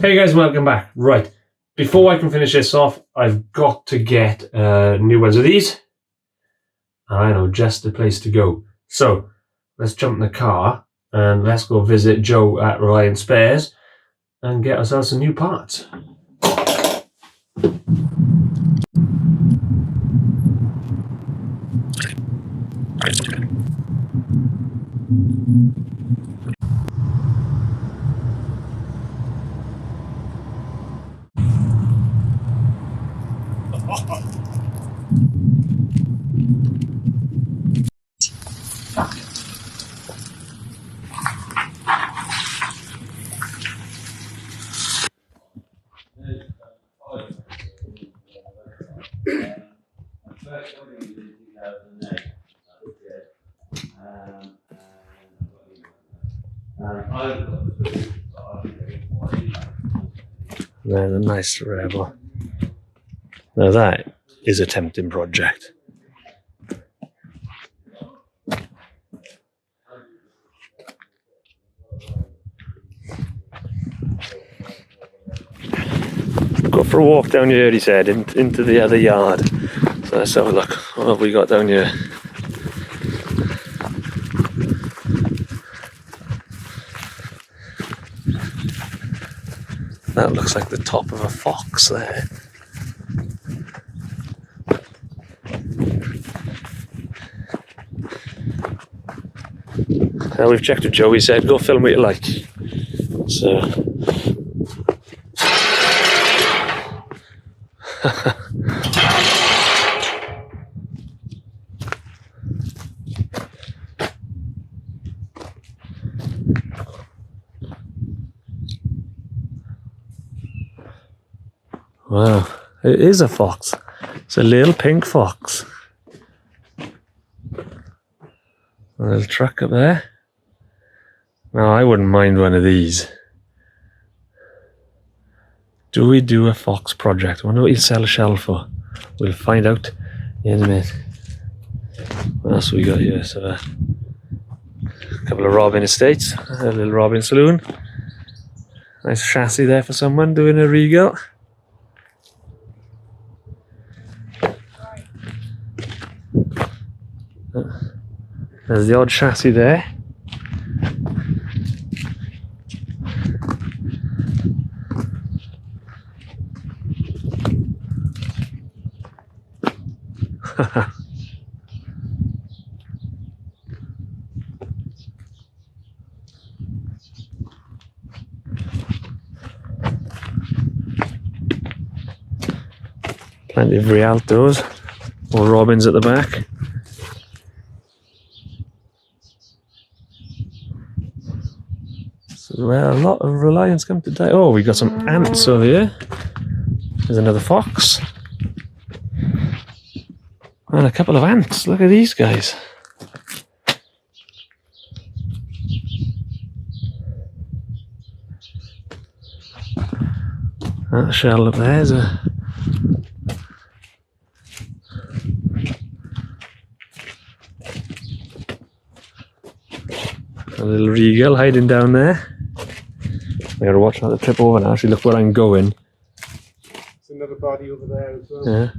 Hey guys, welcome back. Right, before I can finish this off, I've got to get new ones of these. I know just the place to go. So let's jump in the car and let's go visit Joe at Reliant Spares and get ourselves some new parts. Then a nice Rebel. Now that is a tempting project. Go for a walk down here, he said, into the other yard. So let's have a look. What have we got down here? That looks like the top of a fox there. Now we've checked with Joe, he said, go film what you like. So... Wow, it is a fox. It's a little pink fox. A little truck up there. Now I wouldn't mind one of these. Do we do a fox project? I wonder what you sell a shell for. We'll find out in a minute. What else we got here? So a couple of Robin estates, a little Robin saloon. Nice chassis there for someone doing a Regal. There's the odd chassis there. Plenty of Rialtos or Robins at the back. Well, a lot of Reliance come today. Oh, we got some ants over here. There's another fox. And a couple of ants. Look at these guys. That shell up there is a little Regal hiding down there. I gotta watch not to trip over now. Actually, look where I'm going. There's another body over there as well. Yeah.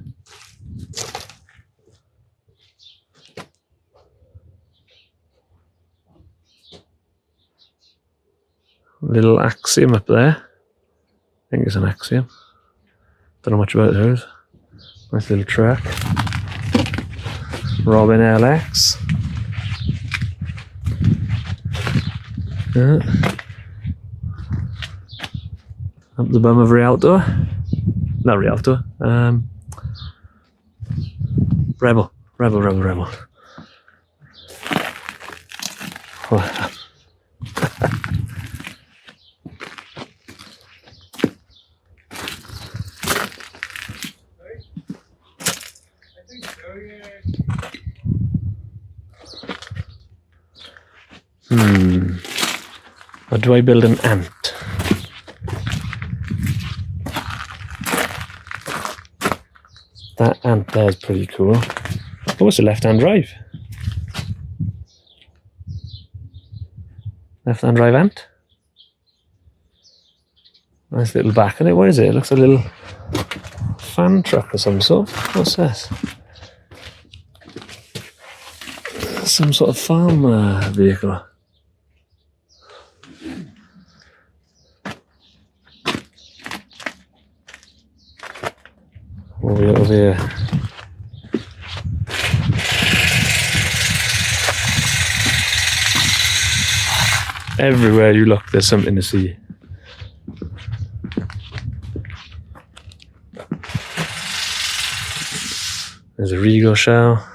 Little Axiom up there. I think it's an Axiom. Don't know much about those. Nice little truck. Robin LX. Yeah. Up the bum of Rialto. Not Rialto. Rebel. Wow. Or do I build an ant? That ant there is pretty cool. Oh, it's a left-hand drive. Left-hand drive ant. Nice little back on it. What is it? It looks a little fan truck or some sort. What's that? Some sort of farm vehicle. What have we got over here? Everywhere you look, there's something to see. There's a Regal shell,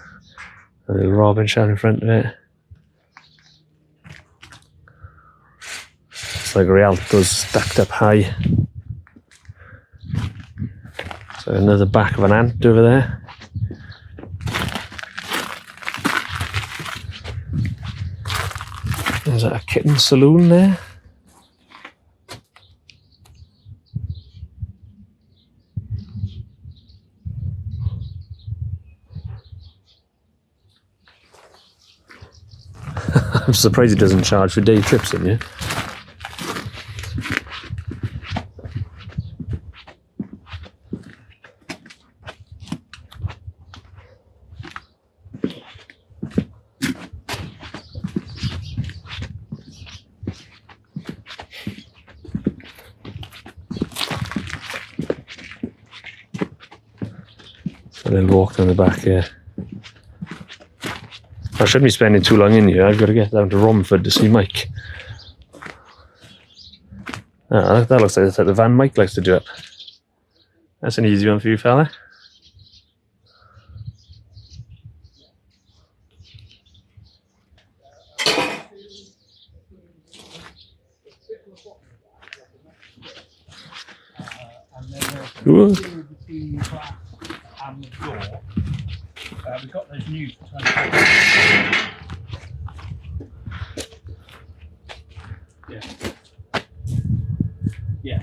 a little Robin shell in front of it. It's like Rialto's stacked up high. So another back of an ant over there. There's a kitten saloon there. I'm surprised it doesn't charge for day trips in here. A little walk down the back here. I shouldn't be spending too long in here. I've got to get down to Romford to see Mike. That looks like the van Mike likes to do up. That's an easy one for you, fella. Ooh. And the door, we've got those new yeah. Yeah. Yeah.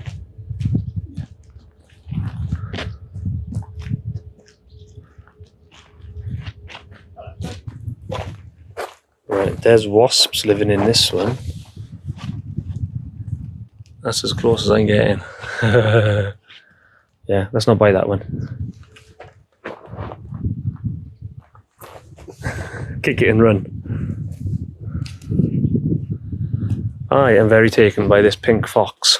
Right, there's wasps living in this one. That's as close as I'm getting. Yeah, let's not buy that one. Kick it and run. I am very taken by this pink fox.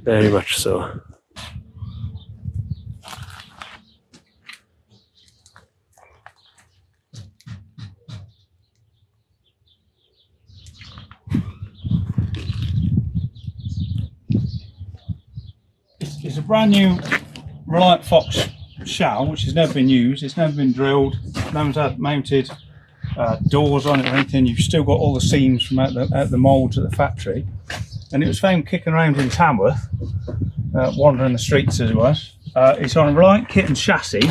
Very much so. It's a brand new Reliant Fox shell which has never been used, it's never been drilled, no one's had mounted doors on it or anything. You've still got all the seams from out the moulds at the factory, and it was found kicking around in Tamworth, wandering the streets as it was. It's on a Reliant kit and chassis,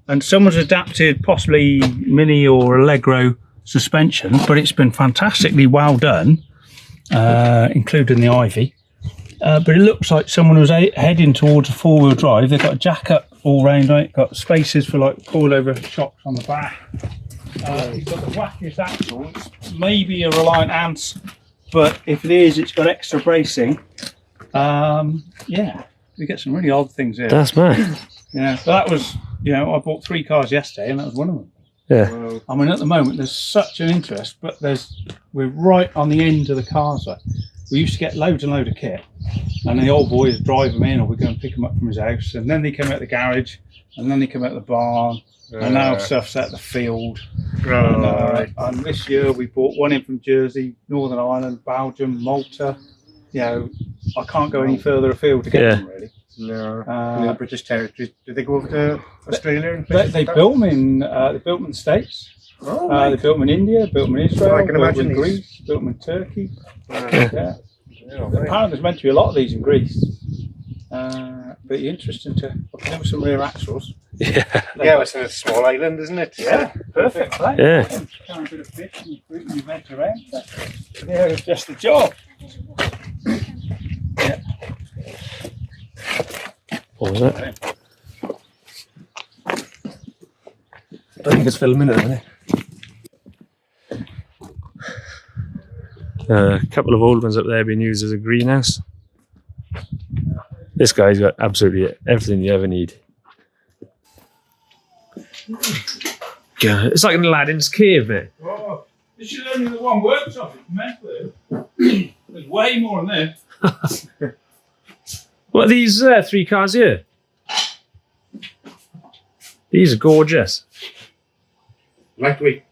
and someone's adapted possibly Mini or Allegro suspension, but it's been fantastically well done, including the ivy. But it looks like someone was heading towards a four-wheel drive. They've got a jack up all round it, got spaces for like coil-over shocks on the back. You've got the wackiest axle. It's maybe a Reliant Ant, but if it is, it's got extra bracing. Yeah, we get some really odd things here. That's mad. Yeah, so that was, you know, I bought 3 cars yesterday, and that was one of them. Yeah. Wow. I mean, at the moment, there's such an interest, but we're right on the end of the car site. We used to get loads and loads of kit, and the old boys drive them in, or we go and pick them up from his house, and then they come out the garage, and then they come out the barn, and now stuff's at the field. And this year we bought one in from Jersey, Northern Ireland, Belgium, Malta. You know, I can't go any further afield to get them, really. No. The British territories. Did they go over to Australia? And They built them in the States. Oh, They built them in India, built them in Israel, I can built them imagine in these. Greece, built them in Turkey. yeah. Yeah. Right. Apparently there's meant to be a lot of these in Greece. But interesting to there were some rear axles. Yeah. Yeah, it's in a small island, isn't it? Yeah, perfect. Right? Yeah. Carry a bit of fish and fruit and you veg around. Yeah, it's just the job. Yeah. What was that? I don't think it's filming it, isn't it? A couple of old ones up there being used as a greenhouse. This guy's got absolutely everything you ever need. God, it's like an Aladdin's cave, mate. Oh, this is only the one workshop. It's meant to. There's way more than this. What are these 3 cars here? These are gorgeous. Lightweight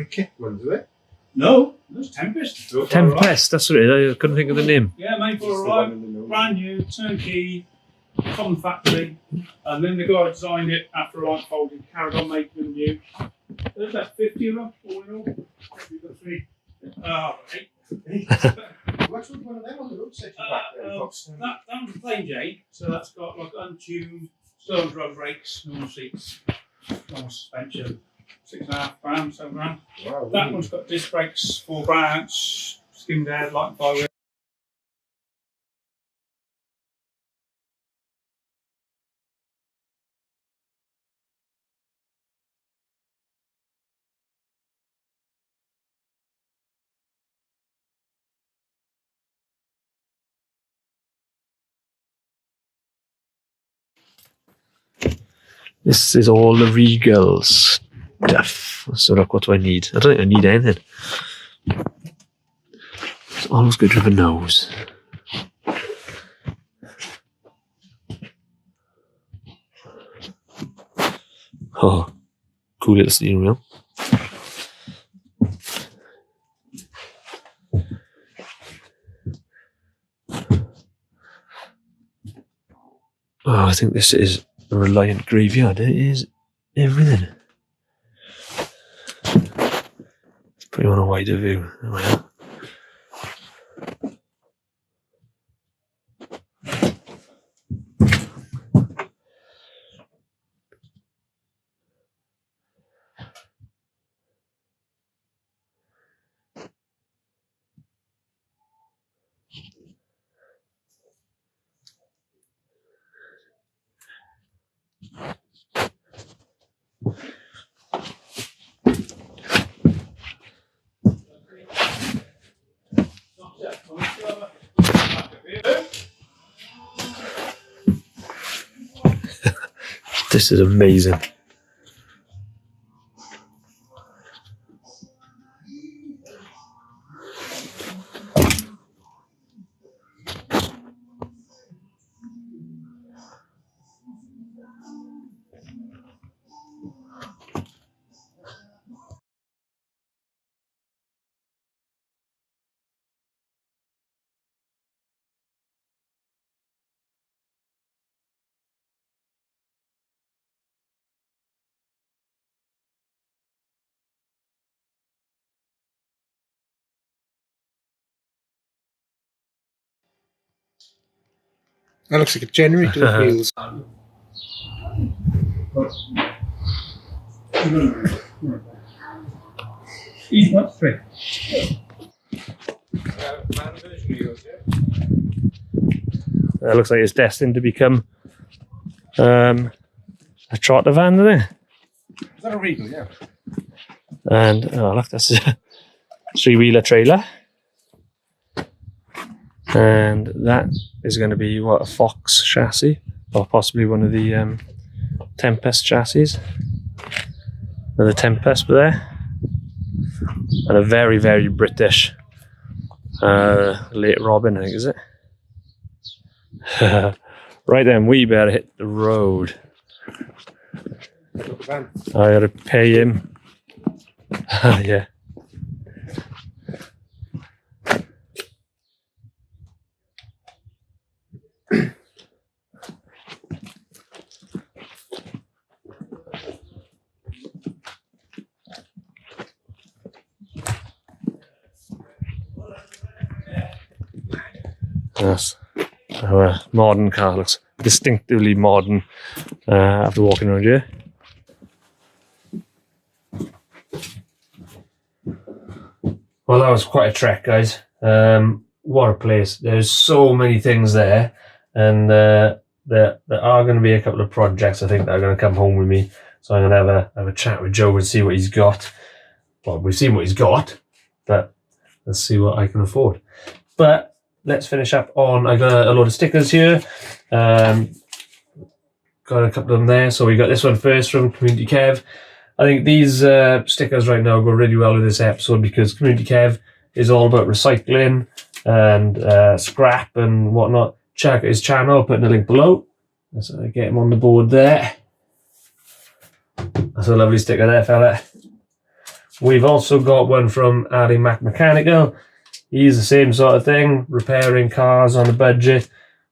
kit ones, are they? No, there's Tempest. Tempest, that's what it is. I couldn't think of the name. Yeah, made for a ride. Brand new, turnkey, from the factory. And then the guy designed it after Reliant folded, carried on making them new. There's about 50 of them, all in all. You've got 3. 8. What's one of them on the road section back there? That was a plain Jane, so that's got like untuned stone rod brakes, normal seats, normal suspension, £6.5, £7. Wow, That really? one's got disc brakes, 4 branch, skimmed air, light and fire wheel. This is all the Regal stuff. So look, what do I need? I don't think I need anything. It's always good to have a nose. Oh, cool little steering wheel. Oh, I think this is a Reliant graveyard. It is everything. Let's put you on a wider view. There we are. This is amazing. That looks like a generator of wheels. That's 3. That looks like it's destined to become a trotter van, doesn't it? Is that a Regal? Yeah. And oh look, that's a 3-wheeler trailer. And that is going to be what, a Fox chassis, or possibly one of the Tempest chassis. Another Tempest there, and a very, very British late Robin, I think, is it? Right then, we better hit the road. I gotta pay him. Yeah. Yes, our modern car looks distinctively modern after walking around here. Well, that was quite a trek, guys. What a place. There's so many things there, and there are going to be a couple of projects I think that are going to come home with me. So I'm going to have a chat with Joe and see what he's got. Well, we've seen what he's got, but let's see what I can afford. But let's finish up on, I got a load of stickers here. Got a couple of them there. So we got this one first from Community Kev. I think these stickers right now go really well with this episode because Community Kev is all about recycling and scrap and whatnot. Check out his channel, putting a link below. Let's get him on the board there. That's a lovely sticker there, fella. We've also got one from Ali Mac Mechanical. He's the same sort of thing, repairing cars on a budget,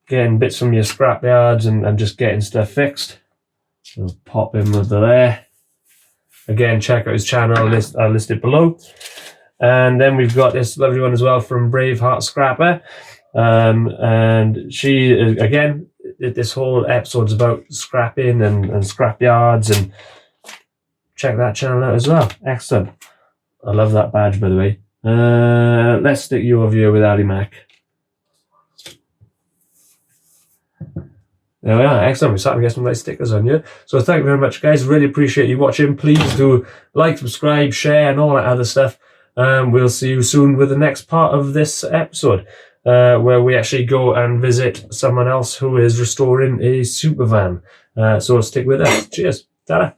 getting bits from your scrap yards and just getting stuff fixed. So pop him over there. Again, check out his channel, I'll list it below. And then we've got this lovely one as well from Braveheart Scrapper. And she, again, this whole episode's about scrapping and scrap yards, and check that channel out as well. Excellent. I love that badge, by the way. Let's stick you over here with Ali Mac. There we are. Excellent. We're starting to get some nice stickers on here. So thank you very much, guys. Really appreciate you watching. Please do like, subscribe, share, and all that other stuff. We'll see you soon with the next part of this episode, where we actually go and visit someone else who is restoring a super van. So stick with us. Cheers. Ta-da.